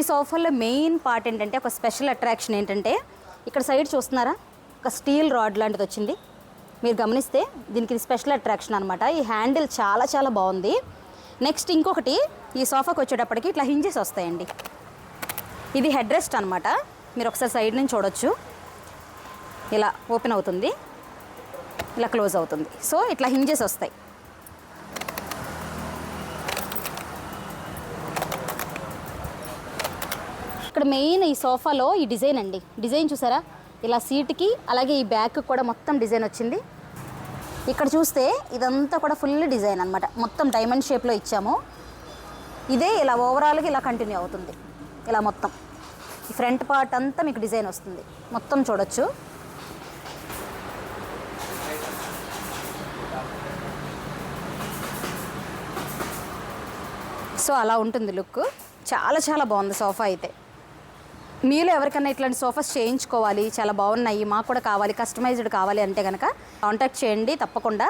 సోఫాలో main part ఏంటంటే, ఒక స్పెషల్ అట్రాక్షన్ ఏంటంటే, ఇక్కడ సైడ్ చూస్తున్నారా, ఒక స్టీల్ రాడ్ లాంటిది వచ్చింది. మీరు గమనిస్తే దీనికి స్పెషల్ అట్రాక్షన్ అనమాట. ఈ హ్యాండిల్ చాలా చాలా బాగుంది. నెక్స్ట్ ఇంకొకటి, ఈ సోఫాకి వచ్చేటప్పటికి ఇట్లా హింజెస్ వస్తాయండి. ఇది హెడ్ రెస్ట్ అనమాట. మీరు ఒకసారి సైడ్ నుంచి చూడొచ్చు. ఇలా ఓపెన్ అవుతుంది, ఇలా క్లోజ్ అవుతుంది. సో ఇట్లా హింజెస్ వస్తాయి. ఇక్కడ మెయిన్ ఈ సోఫాలో ఈ డిజైన్ అండి. డిజైన్ చూసారా, ఇలా సీట్కి అలాగే ఈ బ్యాక్ కూడా మొత్తం డిజైన్ వచ్చింది. ఇక్కడ చూస్తే ఇదంతా కూడా ఫుల్ డిజైన్ అనమాట. మొత్తం డైమండ్ షేప్లో ఇచ్చాము. ఇదే ఇలా ఓవరాల్గా ఇలా కంటిన్యూ అవుతుంది. ఇలా మొత్తం ఈ ఫ్రంట్ పార్ట్ అంతా మీకు డిజైన్ వస్తుంది. మొత్తం చూడొచ్చు. సో అలా ఉంటుంది లుక్. చాలా చాలా బాగుంది సోఫా అయితే. మీలో ఎవరికైనా ఇట్లాంటి సోఫాస్ చేయించుకోవాలి, చాలా బాగున్నాయి, మాకు కూడా కావాలి, కస్టమైజ్డ్ కావాలి అంటే కనుక కాంటాక్ట్ చేయండి తప్పకుండా.